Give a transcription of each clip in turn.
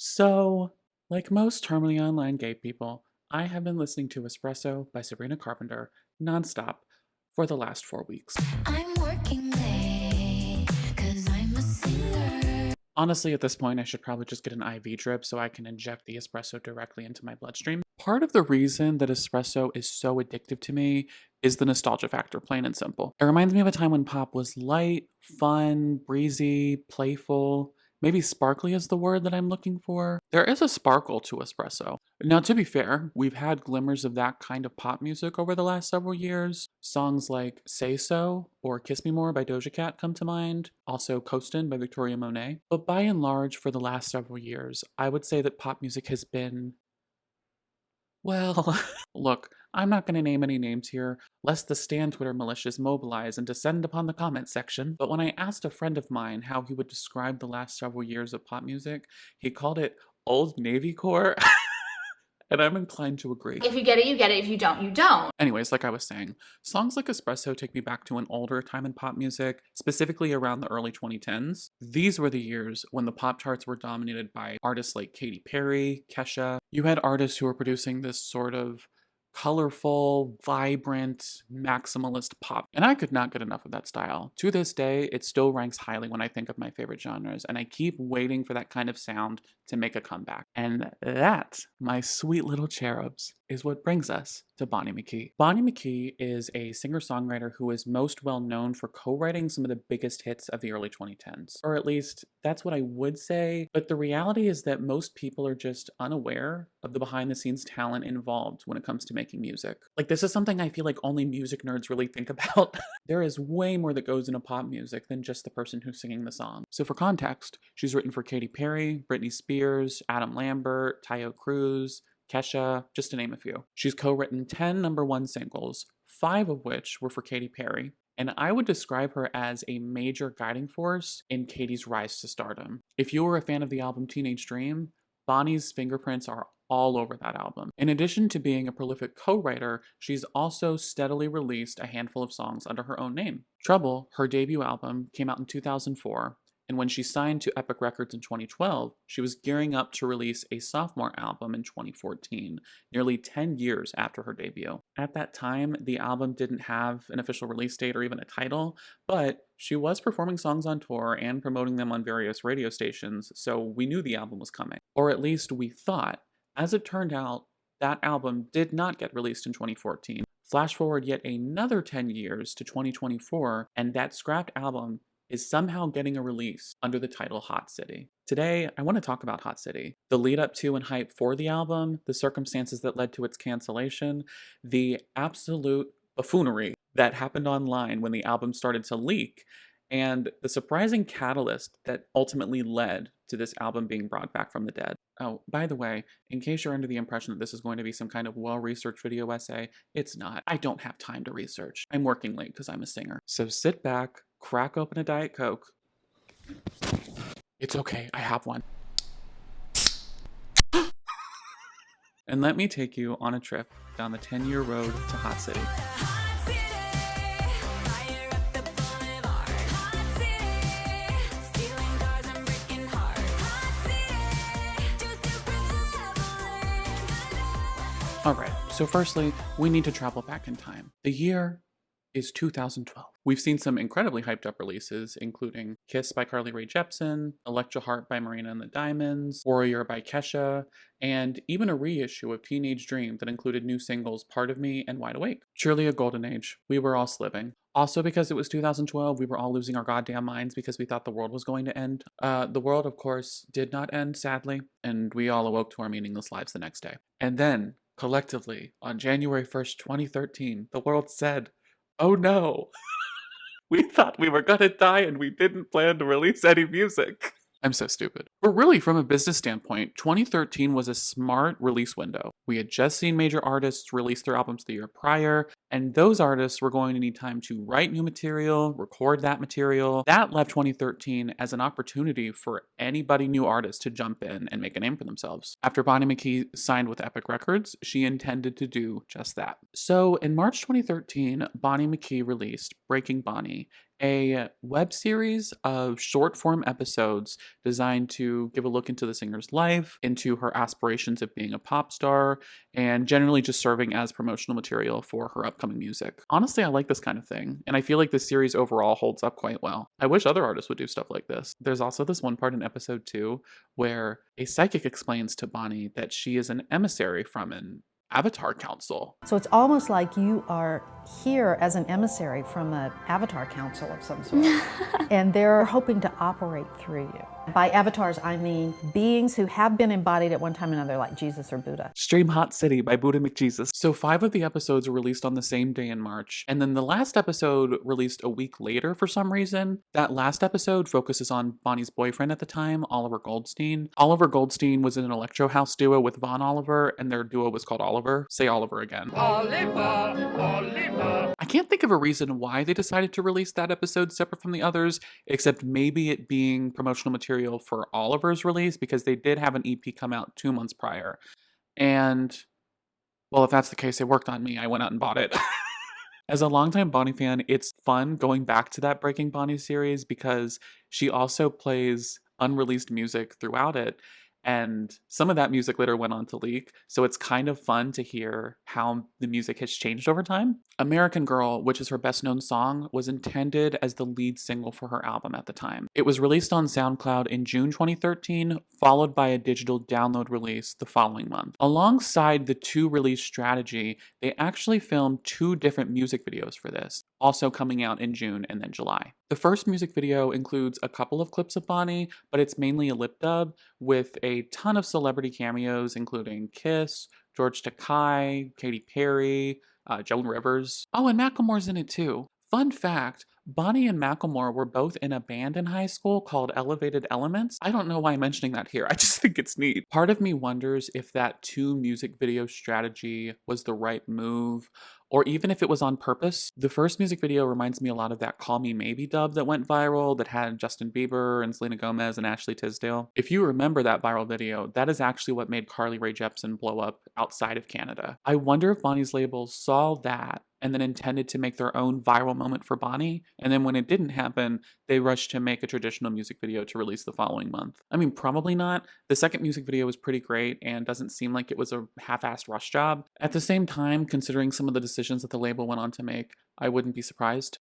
So, like most terminally online gay people, I have been listening to Espresso by Sabrina Carpenter nonstop for the last 4 weeks. I'm working late, cause I'm a singer. Honestly, at this point, I should probably just get an IV drip so I can inject the espresso directly into my bloodstream. Part of the reason that espresso is so addictive to me is the nostalgia factor, plain and simple. It reminds me of a time when pop was light, fun, breezy, playful. Maybe sparkly is the word that I'm looking for. There is a sparkle to espresso. Now, to be fair, we've had glimmers of that kind of pop music over the last several years. Songs like Say So or Kiss Me More by Doja Cat come to mind, also Coastin' by Victoria Monet. But by and large, for the last several years, I would say that pop music has been, well, look, I'm not going to name any names here, lest the Stan Twitter militias mobilize and descend upon the comment section. But when I asked a friend of mine how he would describe the last several years of pop music, he called it Old Navy Core. And I'm inclined to agree. If you get it, you get it. If you don't, you don't. Anyways, like I was saying, songs like Espresso take me back to an older time in pop music, specifically around the early 2010s. These were the years when the pop charts were dominated by artists like Katy Perry, Kesha. You had artists who were producing this sort of colorful, vibrant, maximalist pop. And I could not get enough of that style. To this day, it still ranks highly when I think of my favorite genres, and I keep waiting for that kind of sound to make a comeback. And that, my sweet little cherubs, is what brings us to Bonnie McKee. Bonnie McKee is a singer-songwriter who is most well known for co-writing some of the biggest hits of the early 2010s. Or at least, that's what I would say, but the reality is that most people are just unaware of the behind-the-scenes talent involved when it comes to making music. Like, this is something I feel like only music nerds really think about. There is way more that goes into pop music than just the person who's singing the song. So for context, she's written for Katy Perry, Britney Spears, Adam Lambert, Tayo Cruz, Kesha, just to name a few. She's co-written 10 #1 singles, 5 of which were for Katy Perry, and I would describe her as a major guiding force in Katy's rise to stardom. If you were a fan of the album Teenage Dream, Bonnie's fingerprints are all over that album. In addition to being a prolific co-writer, she's also steadily released a handful of songs under her own name. Trouble, her debut album, came out in 2004, and when she signed to Epic Records in 2012, she was gearing up to release a sophomore album in 2014, nearly 10 years after her debut. At that time, the album didn't have an official release date or even a title, but she was performing songs on tour and promoting them on various radio stations, so we knew the album was coming. Or at least we thought. As it turned out, that album did not get released in 2014. Flash forward yet another 10 years to 2024, and that scrapped album is somehow getting a release under the title Hot City. Today, I want to talk about Hot City, the lead up to and hype for the album, the circumstances that led to its cancellation, the absolute buffoonery that happened online when the album started to leak, and the surprising catalyst that ultimately led to this album being brought back from the dead. Oh, by the way, in case you're under the impression that this is going to be some kind of well-researched video essay, it's not. I don't have time to research. I'm working late because I'm a singer. So sit back, crack open a Diet Coke. It's okay, I have one. And let me take you on a trip down the 10-year road to Hot City. Alright, so firstly, we need to travel back in time. The year is 2012. We've seen some incredibly hyped up releases, including Kiss by Carly Rae Jepsen, Electra Heart by Marina and the Diamonds, Warrior by Kesha, and even a reissue of Teenage Dream that included new singles Part of Me and Wide Awake. Truly a golden age. We were all sliving. Also, because it was 2012, we were all losing our goddamn minds because we thought the world was going to end. The world, of course, did not end, sadly, and we all awoke to our meaningless lives the next day. And then, collectively, on January 1st, 2013, the world said, "Oh no, we thought we were gonna die and we didn't plan to release any music." I'm so stupid. But really, from a business standpoint, 2013 was a smart release window. We had just seen major artists release their albums the year prior, and those artists were going to need time to write new material, record that material. That left 2013 as an opportunity for anybody new artist to jump in and make a name for themselves. After Bonnie McKee signed with Epic Records, she intended to do just that. So in March 2013, Bonnie McKee released Breaking Bonnie, A web series of short form episodes designed to give a look into the singer's life, into her aspirations of being a pop star, and generally just serving as promotional material for her upcoming music. Honestly, I like this kind of thing, and I feel like this series overall holds up quite well. I wish other artists would do stuff like this. There's also this one part in episode 2 where a psychic explains to Bonnie that she is an emissary from an Avatar Council. So it's almost like you are here as an emissary from an avatar council of some sort. And they're hoping to operate through you. By avatars, I mean beings who have been embodied at one time or another, like Jesus or Buddha. Stream Hot City by Buddha McJesus. So 5 of the episodes were released on the same day in March, and then the last episode released a week later for some reason. That last episode focuses on Bonnie's boyfriend at the time, Oliver Goldstein. Oliver Goldstein was in an electro house duo with Von Oliver, and their duo was called Oliver. Say Oliver again. Oliver, Oliver. I can't think of a reason why they decided to release that episode separate from the others, except maybe it being promotional material for Oliver's release, because they did have an EP come out 2 months prior. And, well, if that's the case, it worked on me. I went out and bought it. As a longtime Bonnie fan, it's fun going back to that Breaking Bonnie series because she also plays unreleased music throughout it. And some of that music later went on to leak, so it's kind of fun to hear how the music has changed over time. American Girl, which is her best known song, was intended as the lead single for her album at the time. It was released on SoundCloud in June 2013, followed by a digital download release the following month. Alongside the 2-release strategy, they actually filmed 2 different music videos for this, also coming out in June and then July. The first music video includes a couple of clips of Bonnie, but it's mainly a lip dub with a ton of celebrity cameos, including Kiss, George Takei, Katy Perry, Joan Rivers. Oh, and Macklemore's in it too. Fun fact, Bonnie and Macklemore were both in a band in high school called Elevated Elements. I don't know why I'm mentioning that here, I just think it's neat. Part of me wonders if that 2 music video strategy was the right move, or even if it was on purpose. The first music video reminds me a lot of that Call Me Maybe dub that went viral that had Justin Bieber and Selena Gomez and Ashley Tisdale. If you remember that viral video, that is actually what made Carly Rae Jepsen blow up outside of Canada. I wonder if Bonnie's label saw that and then intended to make their own viral moment for Bonnie, and then when it didn't happen, they rushed to make a traditional music video to release the following month. I mean, probably not. The second music video was pretty great and doesn't seem like it was a half-assed rush job. At the same time, considering some of the decisions that the label went on to make, I wouldn't be surprised.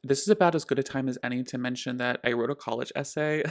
This is about as good a time as any to mention that I wrote a college essay,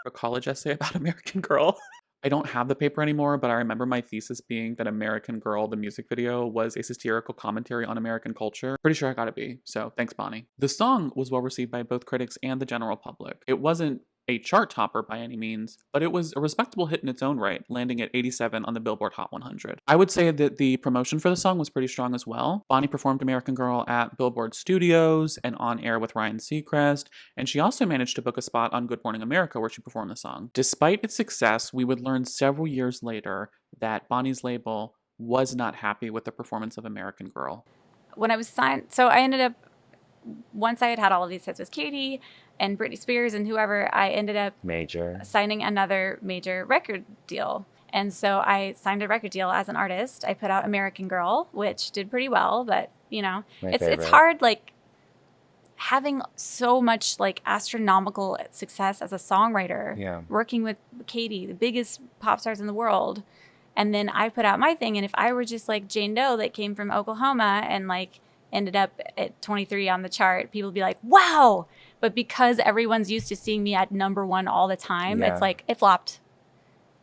about American Girl. I don't have the paper anymore, but I remember my thesis being that American Girl, the music video, was a satirical commentary on American culture. Pretty sure I got a B, so thanks, Bonnie. The song was well received by both critics and the general public. It wasn't a chart topper by any means, but it was a respectable hit in its own right, landing at 87 on the Billboard Hot 100. I would say that the promotion for the song was pretty strong as well. Bonnie performed American Girl at Billboard Studios and on air with Ryan Seacrest, and she also managed to book a spot on Good Morning America where she performed the song. Despite its success, we would learn several years later that Bonnie's label was not happy with the performance of American Girl. When I was signed, so I ended up, once I had all of these hits with Katy and Britney Spears and whoever, I ended up signing another major record deal. And so I signed a record deal as an artist. I put out American Girl, which did pretty well, but you know, it's hard, like having so much like astronomical success as a songwriter, working with Katy, the biggest pop stars in the world. And then I put out my thing. And if I were just like Jane Doe that came from Oklahoma and like ended up at 23 on the chart, people would be like, wow. But because everyone's used to seeing me at #1 all the time, it's like, it flopped,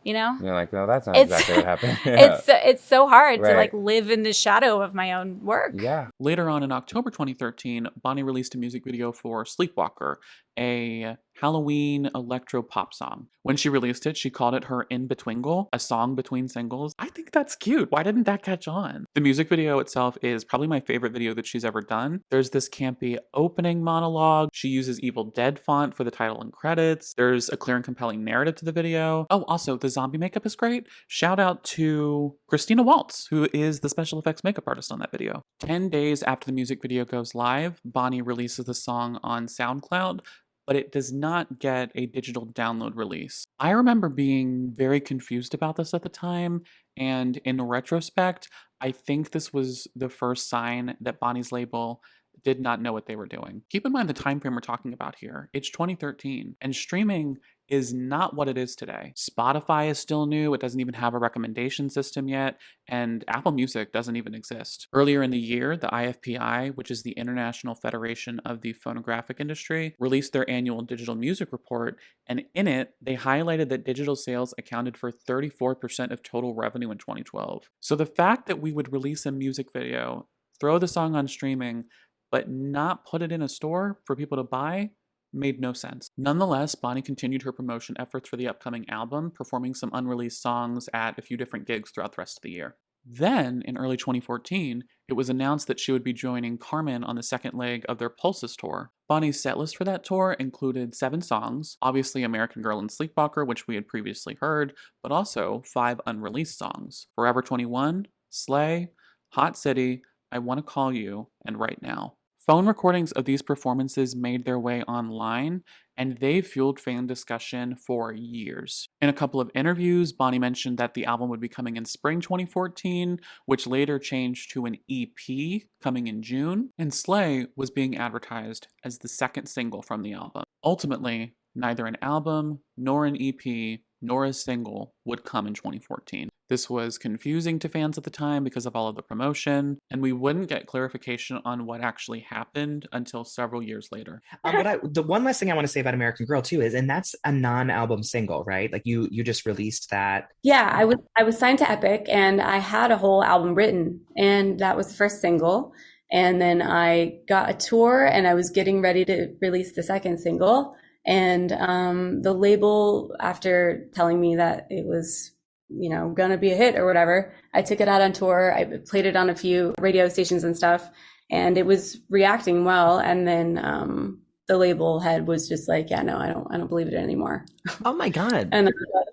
you know? You're like, no, that's not exactly what happened. It's so hard to like live in the shadow of my own work. Yeah. Later on in October 2013, Bonnie released a music video for Sleepwalker, a Halloween electro pop song. When she released it, she called it her In-Betwingle, a song between singles. I think that's cute. Why didn't that catch on? The music video itself is probably my favorite video that she's ever done. There's this campy opening monologue. She uses Evil Dead font for the title and credits. There's a clear and compelling narrative to the video. Oh, also, the zombie makeup is great. Shout out to Christina Waltz, who is the special effects makeup artist on that video. 10 days after the music video goes live, Bonnie releases the song on SoundCloud, but it does not get a digital download release. I remember being very confused about this at the time, and in retrospect, I think this was the first sign that Bonnie's label did not know what they were doing. Keep in mind the time frame we're talking about here. It's 2013, and streaming is not what it is today. Spotify is still new, it doesn't even have a recommendation system yet, and Apple Music doesn't even exist. Earlier in the year, the IFPI, which is the International Federation of the Phonographic Industry, released their annual digital music report, and in it, they highlighted that digital sales accounted for 34% of total revenue in 2012. So the fact that we would release a music video, throw the song on streaming, but not put it in a store for people to buy made no sense. Nonetheless, Bonnie continued her promotion efforts for the upcoming album, performing some unreleased songs at a few different gigs throughout the rest of the year. Then, in early 2014, it was announced that she would be joining Carmen on the second leg of their Pulses tour. Bonnie's setlist for that tour included 7 songs, obviously American Girl and Sleepwalker, which we had previously heard, but also 5 unreleased songs: Forever 21, Slay, Hot City, I Wanna Call You, and Right Now. Phone recordings of these performances made their way online, and they fueled fan discussion for years. In a couple of interviews, Bonnie mentioned that the album would be coming in spring 2014, which later changed to an EP coming in June, and Slay was being advertised as the second single from the album. Ultimately, neither an album, nor an EP, nor a single would come in 2014. This was confusing to fans at the time because of all of the promotion, and we wouldn't get clarification on what actually happened until several years later. The one last thing I want to say about American Girl too is, and that's a non-album single, right? Like you just released that. Yeah, I was signed to Epic, and I had a whole album written, and that was the first single. And then I got a tour, and I was getting ready to release the second single. And the label, after telling me that it was, gonna be a hit or whatever, I took it out on tour. I played it on a few radio stations and stuff, and it was reacting well. And then the label head was just like, "Yeah, no, I don't believe it anymore." Oh my God. And I thought,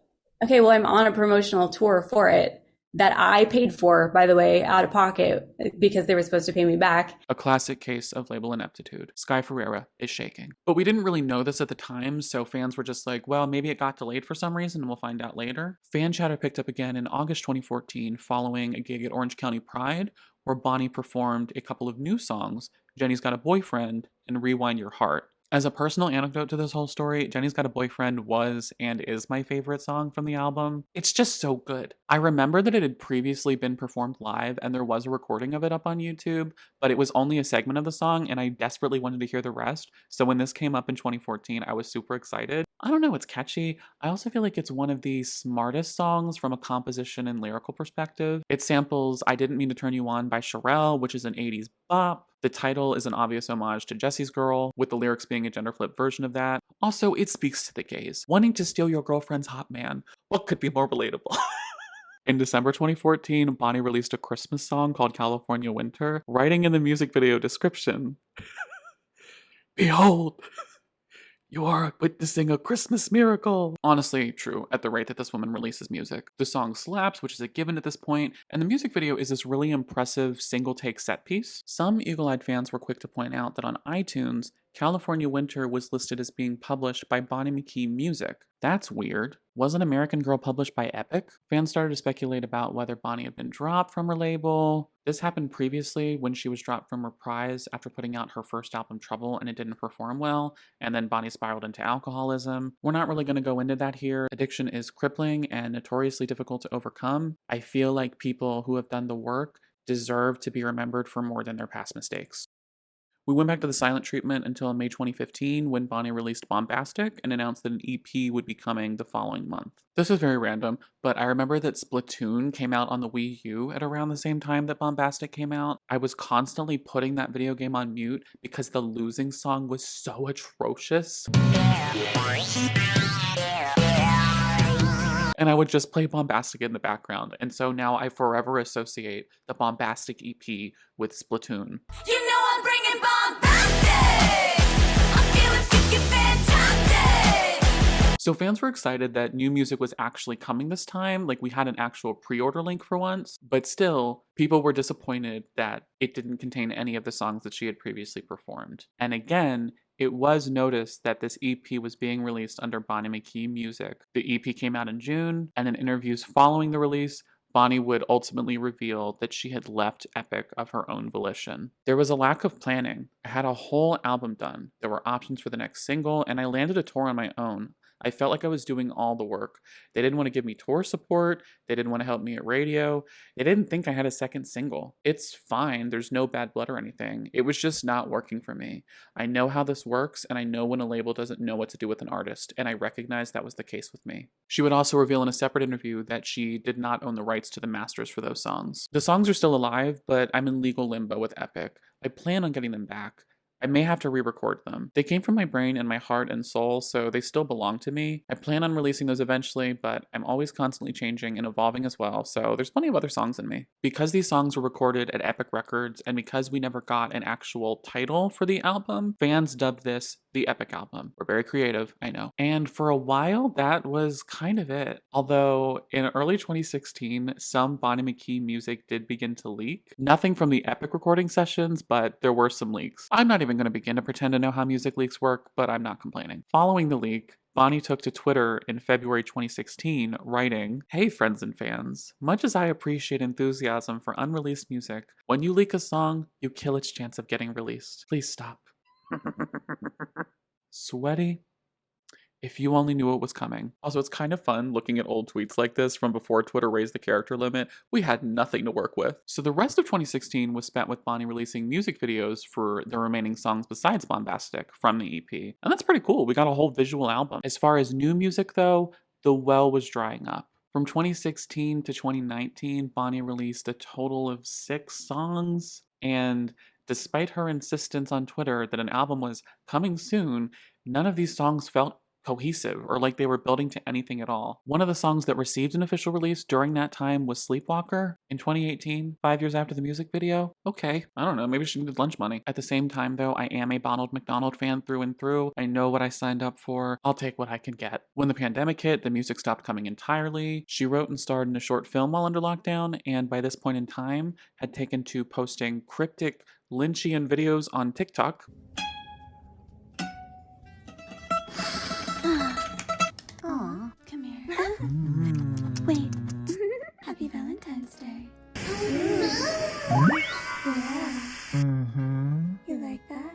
okay, well, I'm on a promotional tour for it that I paid for, by the way, out of pocket, because they were supposed to pay me back. A classic case of label ineptitude. Sky Ferreira is shaking. But we didn't really know this at the time, so fans were just like, well, maybe it got delayed for some reason and we'll find out later. Fan chatter picked up again in August 2014 following a gig at Orange County Pride, where Bonnie performed a couple of new songs, Jenny's Got a Boyfriend and Rewind Your Heart. As a personal anecdote to this whole story, Jenny's Got a Boyfriend was and is my favorite song from the album. It's just so good. I remember that it had previously been performed live and there was a recording of it up on YouTube, but it was only a segment of the song and I desperately wanted to hear the rest. So when this came up in 2014, I was super excited. I don't know, it's catchy. I also feel like it's one of the smartest songs from a composition and lyrical perspective. It samples I Didn't Mean to Turn You On by Cherelle, which is an 80s bop. The title is an obvious homage to Jesse's Girl, with the lyrics being a gender flip version of that. Also, it speaks to the gays. Wanting to steal your girlfriend's hot man. What could be more relatable? In December 2014, Bonnie released a Christmas song called California Winter, writing in the music video description, "Behold, you are witnessing a Christmas miracle." Honestly, true, at the rate that this woman releases music. The song slaps, which is a given at this point, and the music video is this really impressive single-take set piece. Some eagle-eyed fans were quick to point out that on iTunes, California Winter was listed as being published by Bonnie McKee Music. That's weird. Wasn't American Girl published by Epic? Fans started to speculate about whether Bonnie had been dropped from her label. This happened previously when she was dropped from Reprise after putting out her first album Trouble and it didn't perform well, and then Bonnie spiraled into alcoholism. We're not really going to go into that here. Addiction is crippling and notoriously difficult to overcome. I feel like people who have done the work deserve to be remembered for more than their past mistakes. We went back to the silent treatment until May 2015 when Bonnie released Bombastic and announced that an EP would be coming the following month. This is very random, but I remember that Splatoon came out on the Wii U at around the same time that Bombastic came out. I was constantly putting that video game on mute because the losing song was so atrocious. And I would just play Bombastic in the background, and so now I forever associate the Bombastic EP with Splatoon. You know I'm bringing bombastic. I'm feeling freaking fantastic. So fans were excited that new music was actually coming this time, like we had an actual pre-order link for once, but still, people were disappointed that it didn't contain any of the songs that she had previously performed. And again, it was noticed that this EP was being released under Bonnie McKee Music. The EP came out in June, and in interviews following the release, Bonnie would ultimately reveal that she had left Epic of her own volition. There was a lack of planning. I had a whole album done. There were options for the next single, and I landed a tour on my own. I felt like I was doing all the work. They didn't want to give me tour support. They didn't want to help me at radio. They didn't think I had a second single. It's fine. There's no bad blood or anything. It was just not working for me. I know how this works, and I know when a label doesn't know what to do with an artist, and I recognize that was the case with me. She would also reveal in a separate interview that she did not own the rights to the masters for those songs. The songs are still alive, but I'm in legal limbo with Epic. I plan on getting them back. I may have to re-record them. They came from my brain and my heart and soul, so they still belong to me. I plan on releasing those eventually, but I'm always constantly changing and evolving as well, so there's plenty of other songs in me. Because these songs were recorded at Epic Records, and because we never got an actual title for the album, fans dubbed this the Epic album. We're very creative, I know. And for a while, that was kind of it. Although in early 2016, some Bonnie McKee music did begin to leak. Nothing from the Epic recording sessions, but there were some leaks. I'm not even going to begin to pretend to know how music leaks work, but I'm not complaining. Following the leak, Bonnie took to Twitter in February 2016, writing, "Hey friends and fans, much as I appreciate enthusiasm for unreleased music, when you leak a song, you kill its chance of getting released. Please stop." Sweaty. If you only knew what was coming. Also, it's kind of fun looking at old tweets like this from before Twitter raised the character limit. We had nothing to work with. So the rest of 2016 was spent with Bonnie releasing music videos for the remaining songs besides Bombastic from the EP. And that's pretty cool. We got a whole visual album. As far as new music though, the well was drying up. From 2016 to 2019, Bonnie released a total of 6 songs, and despite her insistence on Twitter that an album was coming soon, none of these songs felt cohesive or like they were building to anything at all. One of the songs that received an official release during that time was Sleepwalker in 2018, 5 years after the music video. Okay, I don't know, maybe she needed lunch money. At the same time though, I am a Donald McDonald fan through and through. I know what I signed up for. I'll take what I can get. When the pandemic hit, the music stopped coming entirely. She wrote and starred in a short film while under lockdown, and by this point in time, had taken to posting cryptic Lynchian videos on TikTok. Aw, come here. Wait. Happy Valentine's Day. Yeah. You like that?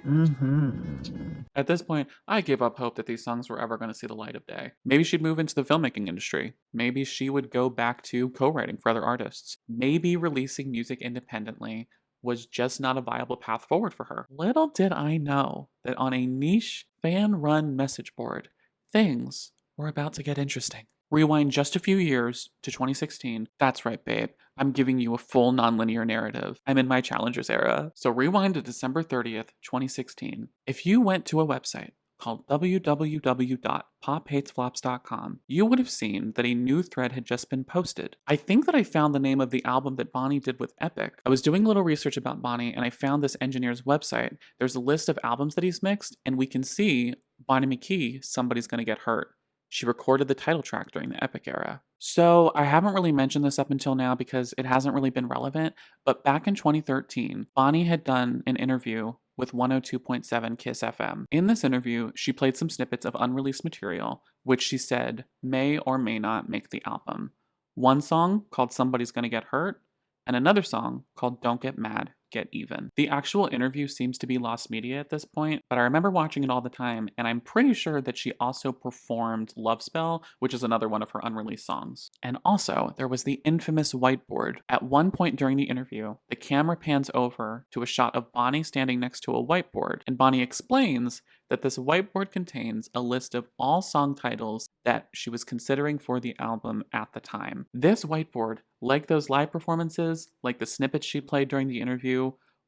At this point, I gave up hope that these songs were ever going to see the light of day. Maybe she'd move into the filmmaking industry. Maybe she would go back to co-writing for other artists. Maybe releasing music independently was just not a viable path forward for her. Little did I know that on a niche fan-run message board, things were about to get interesting. Rewind just a few years to 2016. That's right, babe. I'm giving you a full nonlinear narrative. I'm in my Challengers era. So rewind to December 30th, 2016. If you went to a website called www.pophatesflops.com, you would have seen that a new thread had just been posted. I think that I found the name of the album that Bonnie did with Epic. I was doing a little research about Bonnie and I found this engineer's website. There's a list of albums that he's mixed, and we can see Bonnie McKee, Somebody's Gonna Get Hurt. She recorded the title track during the Epic era. So I haven't really mentioned this up until now because it hasn't really been relevant, but back in 2013, Bonnie had done an interview with 102.7 KISS FM. In this interview, she played some snippets of unreleased material, which she said may or may not make the album. One song called Somebody's Gonna Get Hurt, and another song called Don't Get Mad, Get Even. The actual interview seems to be lost media at this point, but I remember watching it all the time, and I'm pretty sure that she also performed Love Spell, which is another one of her unreleased songs. And also, there was the infamous whiteboard. At one point during the interview, the camera pans over to a shot of Bonnie standing next to a whiteboard, and Bonnie explains that this whiteboard contains a list of all song titles that she was considering for the album at the time. This whiteboard, like those live performances, like the snippets she played during the interview,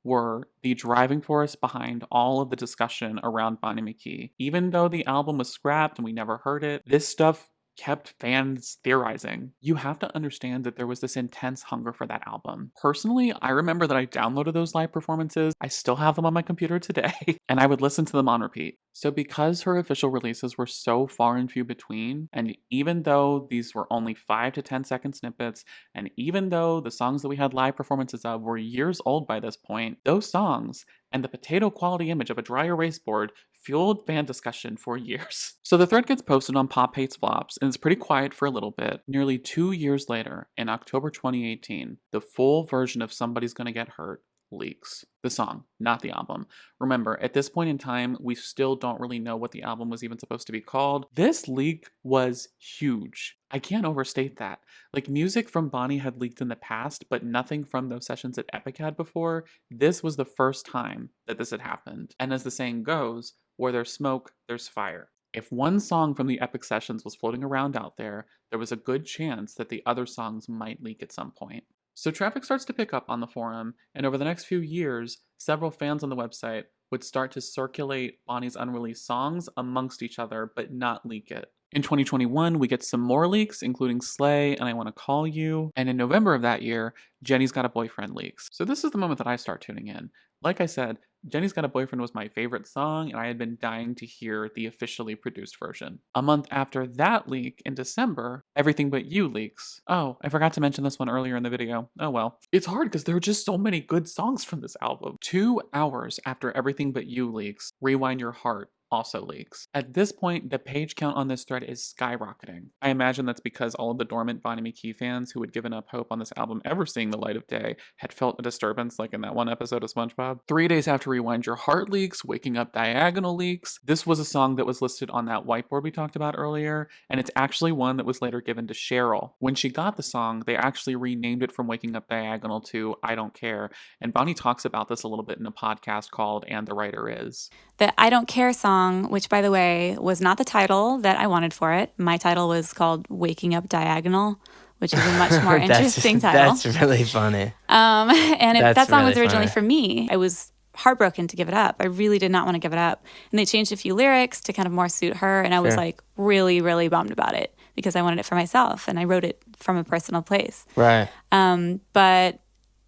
were the driving force behind all of the discussion around Bonnie McKee. Even though the album was scrapped and we never heard it, this stuff kept fans theorizing. You have to understand that there was this intense hunger for that album. Personally, I remember that I downloaded those live performances. I still have them on my computer today, and I would listen to them on repeat. So because her official releases were so far and few between, and even though these were only 5 to 10 second snippets, and even though the songs that we had live performances of were years old by this point, those songs and the potato quality image of a dry erase board fueled fan discussion for years. So the thread gets posted on Pop Hates Flops, and it's pretty quiet for a little bit. Nearly 2 years later, in October 2018, the full version of Somebody's Gonna Get Hurt leaks. The song, not the album. Remember, at this point in time, we still don't really know what the album was even supposed to be called. This leak was huge. I can't overstate that. Like, music from Bonnie had leaked in the past, but nothing from those sessions at Epic had before. This was the first time that this had happened. And as the saying goes, where there's smoke, there's fire. If one song from the Epic sessions was floating around out there, there was a good chance that the other songs might leak at some point. So traffic starts to pick up on the forum, and over the next few years, several fans on the website would start to circulate Bonnie's unreleased songs amongst each other, but not leak it. In 2021, we get some more leaks, including Slay and I Wanna Call You, and in November of that year, Jenny's Got a Boyfriend leaks. So this is the moment that I start tuning in. Like I said, Jenny's Got a Boyfriend was my favorite song, and I had been dying to hear the officially produced version. A month after that leak, in December, Everything But You leaks. Oh, I forgot to mention this one earlier in the video. Oh well. It's hard because there are just so many good songs from this album. 2 hours after Everything But You leaks, Rewind Your Heart also leaks. At this point, the page count on this thread is skyrocketing. I imagine that's because all of the dormant Bonnie McKee fans who had given up hope on this album ever seeing the light of day had felt a disturbance like in that one episode of SpongeBob. 3 days after Rewind Your Heart leaks, Waking Up Diagonal leaks. This was a song that was listed on that whiteboard we talked about earlier, and it's actually one that was later given to Cheryl. When she got the song, they actually renamed it from Waking Up Diagonal to I Don't Care, and Bonnie talks about this a little bit in a podcast called And the Writer Is. The I Don't Care song, which by the way was not the title that I wanted for it. My title was called Waking Up Diagonal, which is a much more interesting title. That's really funny. That song was really originally funny. for me. I was heartbroken to give it up. I really did not want to give it up. And they changed a few lyrics to kind of more suit her. And I was like really, really bummed about it because I wanted it for myself and I wrote it from a personal place. Right. But,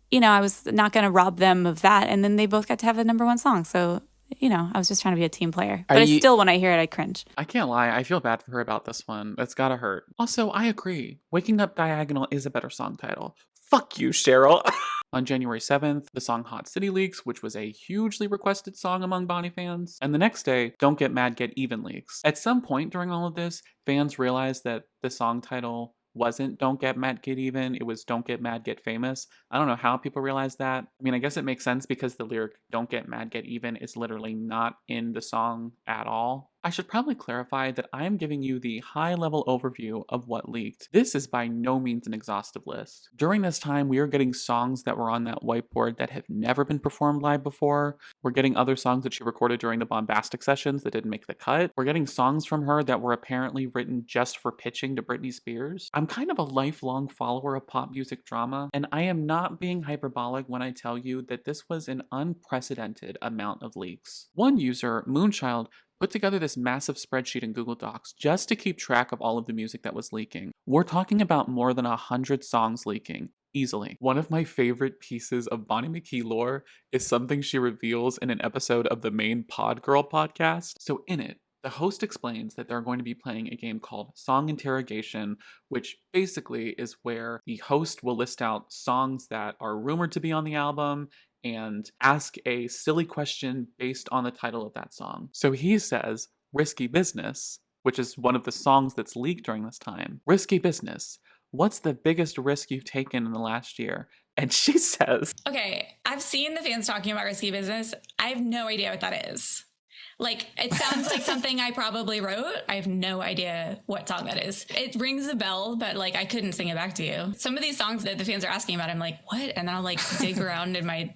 you know, I was not going to rob them of that. And then they both got to have a #1 song. So, you know, I was just trying to be a team player. But still, when I hear it, I cringe. I can't lie, I feel bad for her about this one. That's gotta hurt. Also, I agree. Waking Up Diagonal is a better song title. Fuck you, Cheryl. On January 7th, the song Hot City leaks, which was a hugely requested song among Bonnie fans. And the next day, Don't Get Mad, Get Even leaks. At some point during all of this, fans realized that the song title wasn't Don't Get Mad, Get Even, it was Don't Get Mad, Get Famous. I don't know how people realized that. I mean, I guess it makes sense because the lyric Don't Get Mad, Get Even is literally not in the song at all. I should probably clarify that I am giving you the high-level overview of what leaked. This is by no means an exhaustive list. During this time, we are getting songs that were on that whiteboard that have never been performed live before. We're getting other songs that she recorded during the Bombastic sessions that didn't make the cut. We're getting songs from her that were apparently written just for pitching to Britney Spears. I'm kind of a lifelong follower of pop music drama, and I am not being hyperbolic when I tell you that this was an unprecedented amount of leaks. One user, Moonchild, put together this massive spreadsheet in Google Docs just to keep track of all of the music that was leaking. We're talking about more than 100 songs leaking. Easily. One of my favorite pieces of Bonnie McKee lore is something she reveals in an episode of the main Pod Girl podcast. So in it, the host explains that they're going to be playing a game called Song Interrogation, which basically is where the host will list out songs that are rumored to be on the album and ask a silly question based on the title of that song. So he says, Risky Business, which is one of the songs that's leaked during this time. Risky Business. What's the biggest risk you've taken in the last year? And she says, okay, I've seen the fans talking about Risky Business. I have no idea what that is. Like, it sounds like something I probably wrote. I have no idea what song that is. It rings a bell, but like, I couldn't sing it back to you. Some of these songs that the fans are asking about, I'm like, what? And then I'll like dig around in my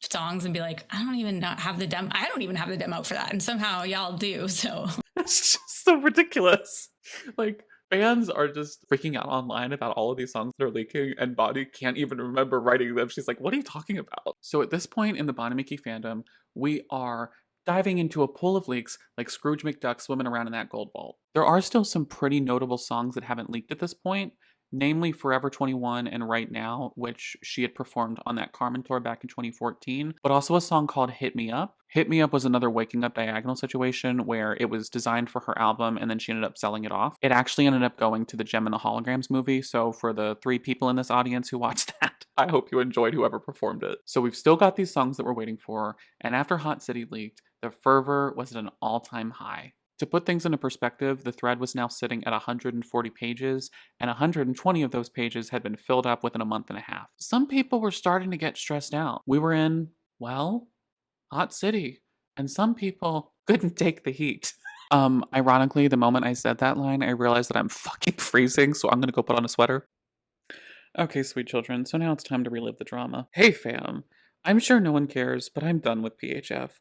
songs and be like, I don't even have the demo. I don't even have the demo for that. And somehow y'all do. So it's just so ridiculous. Like, fans are just freaking out online about all of these songs that are leaking, and Bonnie can't even remember writing them. She's like, what are you talking about? So at this point in the Bonnie McKee fandom, we are diving into a pool of leaks like Scrooge McDuck swimming around in that gold vault. There are still some pretty notable songs that haven't leaked at this point, namely Forever 21 and Right Now, which she had performed on that Carmen tour back in 2014, but also a song called Hit Me Up. Hit Me Up was another Waking Up Diagonal situation where it was designed for her album and then she ended up selling it off. It actually ended up going to the Gem and the Holograms movie, so for the 3 people in this audience who watched that, I hope you enjoyed whoever performed it. So we've still got these songs that we're waiting for, and after Hot City leaked, The fervor was at an all-time high. To put things into perspective, the thread was now sitting at 140 pages, and 120 of those pages had been filled up within a month and a half. Some people were starting to get stressed out. We were in, well, hot city, and some people couldn't take the heat. Ironically, the moment I said that line, I realized that I'm fucking freezing, so I'm gonna go put on a sweater. Okay, sweet children, so now it's time to relive the drama. Hey fam, I'm sure no one cares, but I'm done with PHF.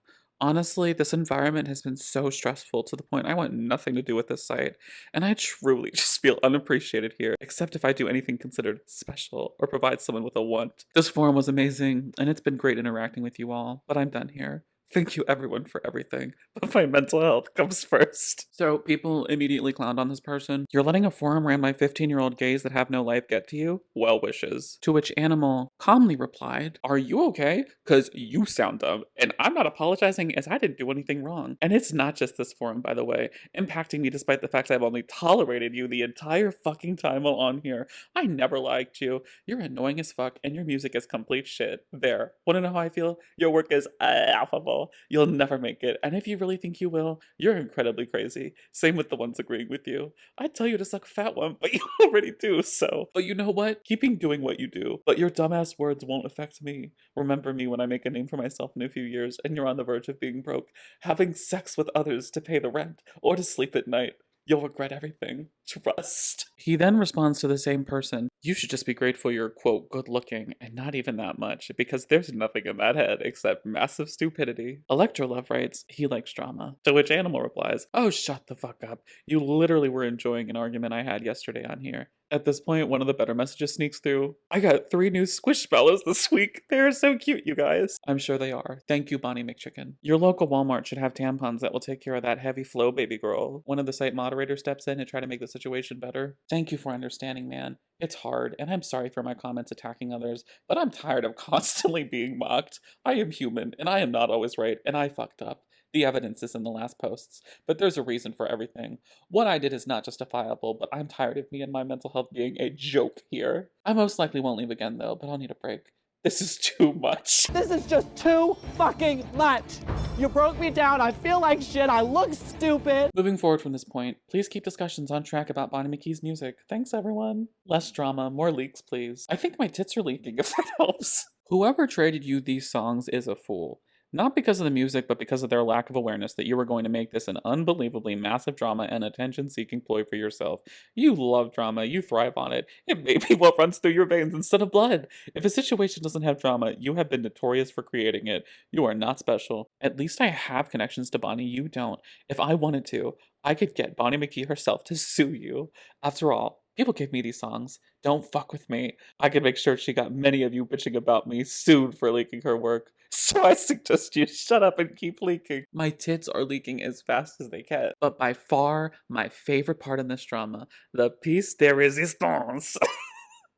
Honestly, this environment has been so stressful to the point I want nothing to do with this site, and I truly just feel unappreciated here, except if I do anything considered special or provide someone with a want. This forum was amazing, and it's been great interacting with you all, but I'm done here. Thank you everyone for everything, but my mental health comes first. So people immediately clowned on this person. You're letting a forum ran by 15-year-old gays that have no life get to you? Well wishes. To which Animal calmly replied, are you okay? Cause you sound dumb, and I'm not apologizing as I didn't do anything wrong. And it's not just this forum, by the way, impacting me despite the fact I've only tolerated you the entire fucking time while on here. I never liked you. You're annoying as fuck, and your music is complete shit. There. Wanna know how I feel? Your work is affable. You'll never make it, and if you really think you will, you're incredibly crazy. Same with the ones agreeing with you. I'd tell you to suck a fat one, but you already do, so. But you know what? Keeping doing what you do. But your dumbass words won't affect me. Remember me when I make a name for myself in a few years, and you're on the verge of being broke, having sex with others to pay the rent, or to sleep at night. You'll regret everything. Trust. He then responds to the same person, you should just be grateful you're, quote, good looking, and not even that much, because there's nothing in that head except massive stupidity. Electrolove writes, he likes drama. To which Animal replies, oh, shut the fuck up. You literally were enjoying an argument I had yesterday on here. At this point, one of the better messages sneaks through. I got 3 new Squishmallows this week. They're so cute, you guys. I'm sure they are. Thank you, Bonnie McChicken. Your local Walmart should have tampons that will take care of that heavy flow, baby girl. One of the site moderators steps in to try to make the situation better. Thank you for understanding, man. It's hard, and I'm sorry for my comments attacking others, but I'm tired of constantly being mocked. I am human, and I am not always right, and I fucked up. The evidence is in the last posts, but there's a reason for everything. What I did is not justifiable, but I'm tired of me and my mental health being a joke here. I most likely won't leave again though, but I'll need a break. This is too much. This is just too fucking much. You broke me down. I feel like shit. I look stupid. Moving forward from this point, please keep discussions on track about Bonnie McKee's music. Thanks everyone. Less drama, more leaks please. I think my tits are leaking if that helps. Whoever traded you these songs is a fool. Not because of the music, but because of their lack of awareness that you were going to make this an unbelievably massive drama and attention-seeking ploy for yourself. You love drama, you thrive on it. It may be what runs through your veins instead of blood. If a situation doesn't have drama, you have been notorious for creating it. You are not special. At least I have connections to Bonnie, you don't. If I wanted to, I could get Bonnie McKee herself to sue you. After all, people give me these songs. Don't fuck with me. I can make sure she got many of you bitching about me sued for leaking her work. So I suggest you shut up and keep leaking. My tits are leaking as fast as they can. But by far, my favorite part in this drama, the piece de resistance,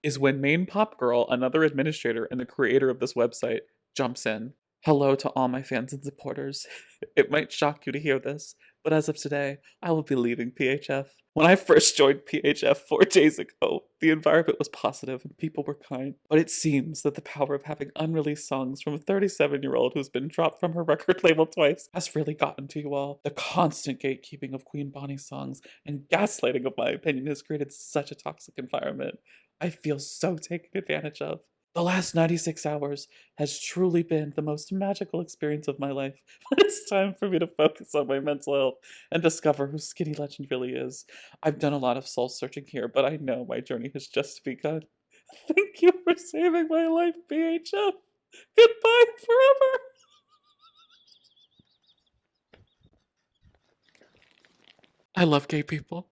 is when main pop girl, another administrator and the creator of this website, jumps in. Hello to all my fans and supporters. It might shock you to hear this, but as of today, I will be leaving PHF. When I first joined PHF 4 days ago, the environment was positive and people were kind. But it seems that the power of having unreleased songs from a 37-year-old who's been dropped from her record label twice has really gotten to you all. The constant gatekeeping of Queen Bonnie's songs and gaslighting of my opinion has created such a toxic environment. I feel so taken advantage of. The last 96 hours has truly been the most magical experience of my life, but it's time for me to focus on my mental health and discover who Skinny Legend really is. I've done a lot of soul searching here, but I know my journey has just begun. Thank you for saving my life, BHF. Goodbye forever. I love gay people.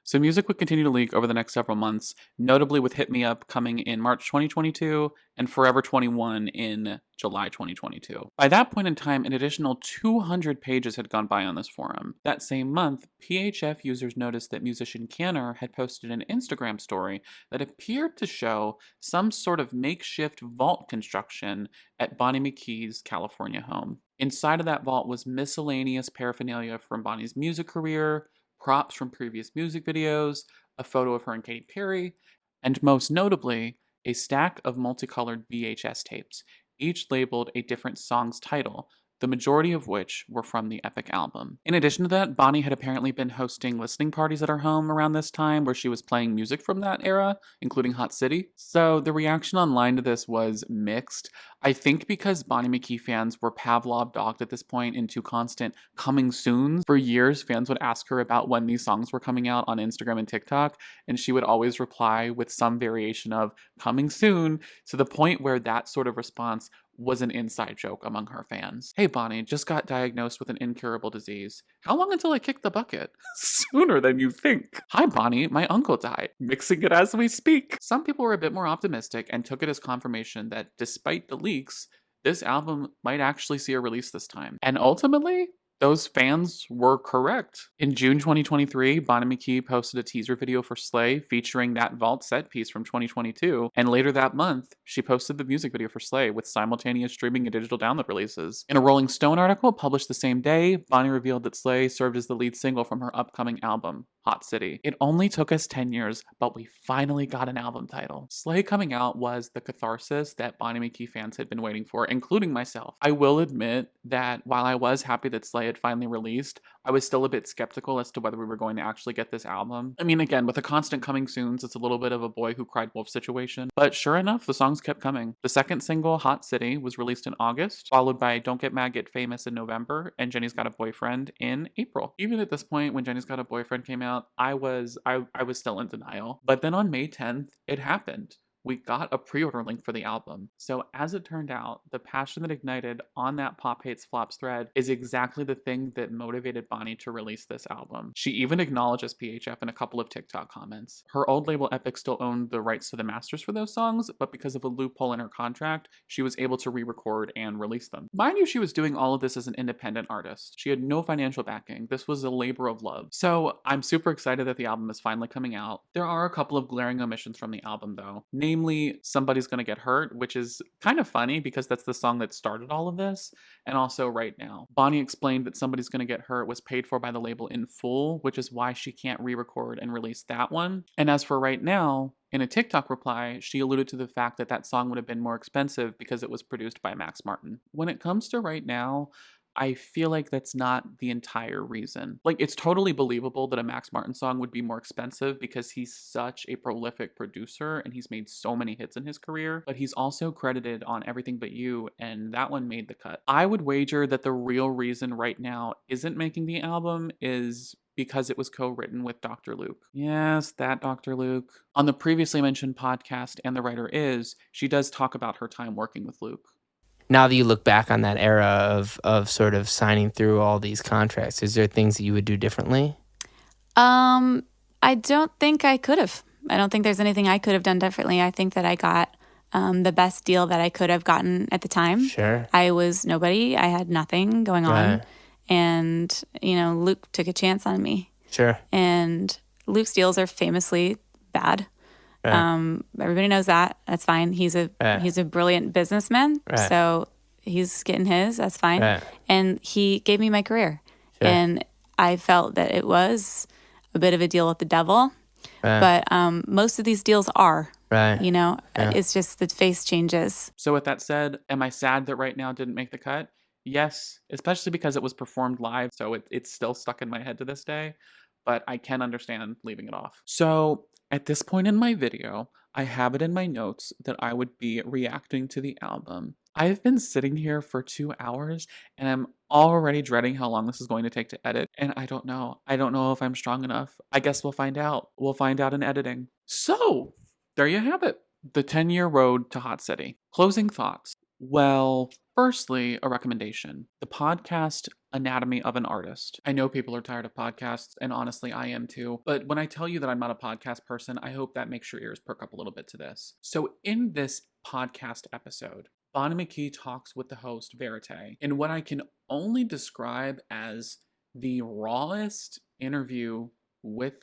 So music would continue to leak over the next several months, notably with Hit Me Up coming in March 2022 and Forever 21 in July 2022. By that point in time, an additional 200 pages had gone by on this forum. That same month, PHF users noticed that musician Canner had posted an Instagram story that appeared to show some sort of makeshift vault construction at Bonnie McKee's California home. Inside of that vault was miscellaneous paraphernalia from Bonnie's music career, props from previous music videos, a photo of her and Katy Perry, and most notably, a stack of multicolored VHS tapes, each labeled a different song's title, the majority of which were from the Epic album. In addition to that, Bonnie had apparently been hosting listening parties at her home around this time where she was playing music from that era, including Hot City. So the reaction online to this was mixed. I think because Bonnie McKee fans were Pavlov dogged at this point into constant coming soons. For years, fans would ask her about when these songs were coming out on Instagram and TikTok, and she would always reply with some variation of coming soon, to the point where that sort of response was an inside joke among her fans. Hey Bonnie, just got diagnosed with an incurable disease. How long until I kick the bucket? Sooner than you think. Hi Bonnie, my uncle died. Mixing it as we speak. Some people were a bit more optimistic and took it as confirmation that despite the leaks, this album might actually see a release this time. And ultimately, those fans were correct. In June 2023, Bonnie McKee posted a teaser video for Slay featuring that vault set piece from 2022, and later that month, she posted the music video for Slay with simultaneous streaming and digital download releases. In a Rolling Stone article published the same day, Bonnie revealed that Slay served as the lead single from her upcoming album, Hot City. It only took us 10 years, but we finally got an album title. Slay coming out was the catharsis that Bonnie McKee fans had been waiting for, including myself. I will admit that while I was happy that Slay had finally released, I was still a bit skeptical as to whether we were going to actually get this album. I mean, again, with the constant coming soons, it's a little bit of a boy who cried wolf situation, but sure enough, the songs kept coming. The second single, Hot City, was released in August, followed by Don't Get Mad, Get Famous in November, and Jenny's Got a Boyfriend in April. Even at this point, when Jenny's Got a Boyfriend came out, I was still in denial. But then on May 10th, it happened. We got a pre-order link for the album. So as it turned out, the passion that ignited on that Pop Hates Flops thread is exactly the thing that motivated Bonnie to release this album. She even acknowledges PHF in a couple of TikTok comments. Her old label Epic still owned the rights to the masters for those songs, but because of a loophole in her contract, she was able to re-record and release them. Mind you, she was doing all of this as an independent artist. She had no financial backing. This was a labor of love. So I'm super excited that the album is finally coming out. There are a couple of glaring omissions from the album though. Namely, Somebody's Gonna Get Hurt, which is kind of funny because that's the song that started all of this, and also Right Now. Bonnie explained that Somebody's Gonna Get Hurt was paid for by the label in full, which is why she can't re-record and release that one. And as for Right Now, in a TikTok reply, she alluded to the fact that that song would have been more expensive because it was produced by Max Martin. When it comes to Right Now, I feel like that's not the entire reason. Like, it's totally believable that a Max Martin song would be more expensive because he's such a prolific producer and he's made so many hits in his career, but he's also credited on Everything But You, and that one made the cut. I would wager that the real reason Right Now isn't making the album is because it was co-written with Dr. Luke. Yes, that Dr. Luke. On the previously mentioned podcast, And the Writer Is, she does talk about her time working with Luke. Now that you look back on that era of sort of signing through all these contracts, is there things that you would do differently? I don't think I could have. I don't think there's anything I could have done differently. I think that I got the best deal that I could have gotten at the time. Sure. I was nobody. I had nothing going on. Right. And, Luke took a chance on me. Sure. And Luke's deals are famously bad. Right. Everybody knows that. That's fine. He's a brilliant businessman. Right. So he's getting his. That's fine. Right. And he gave me my career. Sure. And I felt that it was a bit of a deal with the devil. Right. But most of these deals are. Right. It's just the face changes. So with that said, am I sad that Right Now didn't make the cut? Yes, especially because it was performed live, so it's still stuck in my head to this day, but I can understand leaving it off. So at this point in my video, I have it in my notes that I would be reacting to the album. I've been sitting here for 2 hours and I'm already dreading how long this is going to take to edit, and I don't know. I don't know if I'm strong enough. I guess we'll find out. We'll find out in editing. So, there you have it. The 10-year road to Hot City. Closing thoughts. Well, firstly, a recommendation. The podcast Anatomy of an Artist. I know people are tired of podcasts, and honestly, I am too. But when I tell you that I'm not a podcast person, I hope that makes your ears perk up a little bit to this. So in this podcast episode, Bonnie McKee talks with the host, Verite, in what I can only describe as the rawest interview with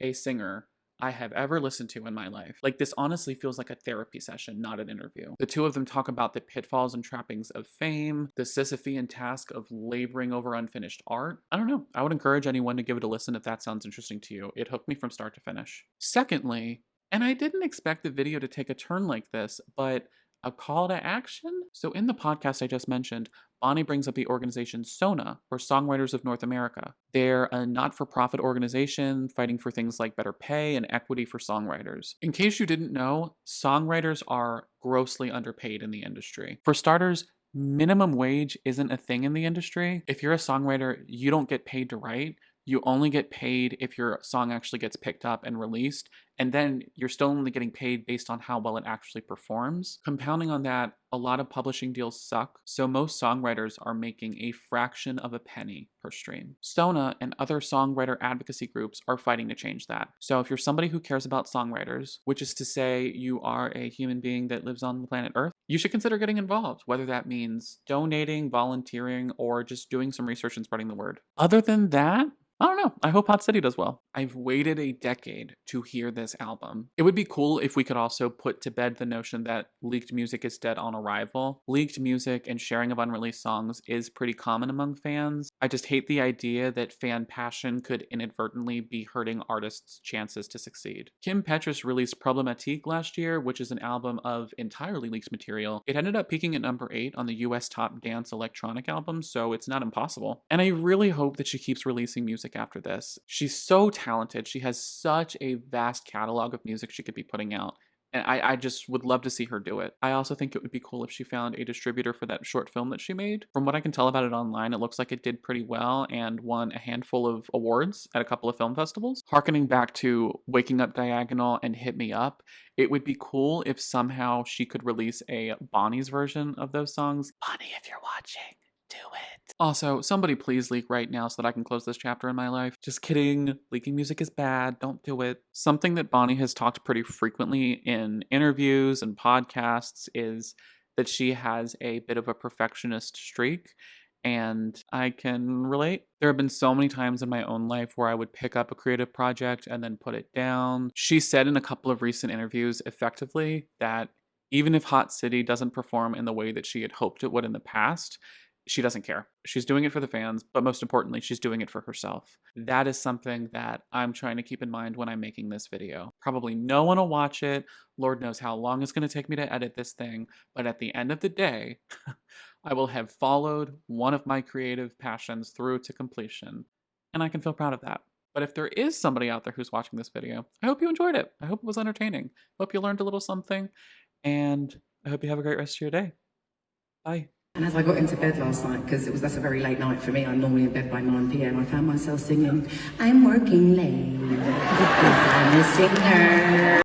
a singer I have ever listened to in my life. Like, this honestly feels like a therapy session, not an interview. The two of them talk about the pitfalls and trappings of fame, the Sisyphean task of laboring over unfinished art. I don't know. I would encourage anyone to give it a listen if that sounds interesting to you. It hooked me from start to finish. Secondly, and I didn't expect the video to take a turn like this, but A call to action? So in the podcast I just mentioned, Bonnie brings up the organization SONA, or Songwriters of North America. They're a not-for-profit organization fighting for things like better pay and equity for songwriters. In case you didn't know, songwriters are grossly underpaid in the industry. For starters, minimum wage isn't a thing in the industry. If you're a songwriter, you don't get paid to write. You only get paid if your song actually gets picked up and released, and then you're still only getting paid based on how well it actually performs. Compounding on that, a lot of publishing deals suck, so most songwriters are making a fraction of a penny per stream. Sona and other songwriter advocacy groups are fighting to change that. So if you're somebody who cares about songwriters, which is to say you are a human being that lives on the planet Earth, you should consider getting involved, whether that means donating, volunteering, or just doing some research and spreading the word. Other than that, I don't know. I hope Hot City does well. I've waited a decade to hear this album. It would be cool if we could also put to bed the notion that leaked music is dead on arrival. Leaked music and sharing of unreleased songs is pretty common among fans. I just hate the idea that fan passion could inadvertently be hurting artists' chances to succeed. Kim Petras released Problematique last year, which is an album of entirely leaked material. It ended up peaking at number 8 on the US Top Dance Electronic Albums, so it's not impossible. And I really hope that she keeps releasing music after this. She's so talented. She has such a vast catalog of music she could be putting out. And I just would love to see her do it. I also think it would be cool if she found a distributor for that short film that she made. From what I can tell about it online, it looks like it did pretty well and won a handful of awards at a couple of film festivals. Harkening back to Waking Up Diagonal and Hit Me Up, it would be cool if somehow she could release a Bonnie's version of those songs. Bonnie, if you're watching, do it. Also, somebody please leak right now so that I can close this chapter in my life. Just kidding. Leaking music is bad. Don't do it. Something that Bonnie has talked pretty frequently in interviews and podcasts is that she has a bit of a perfectionist streak, and I can relate. There have been so many times in my own life where I would pick up a creative project and then put it down. She said in a couple of recent interviews effectively that even if Hot City doesn't perform in the way that she had hoped it would in the past, she doesn't care. She's doing it for the fans, but most importantly, she's doing it for herself. That is something that I'm trying to keep in mind when I'm making this video. Probably no one will watch it. Lord knows how long it's going to take me to edit this thing, but at the end of the day, I will have followed one of my creative passions through to completion, and I can feel proud of that. But if there is somebody out there who's watching this video, I hope you enjoyed it. I hope it was entertaining. I hope you learned a little something, and I hope you have a great rest of your day. Bye. And as I got into bed last night, because that's a very late night for me, I'm normally in bed by 9 p.m, I found myself singing, I'm working late because I'm a singer.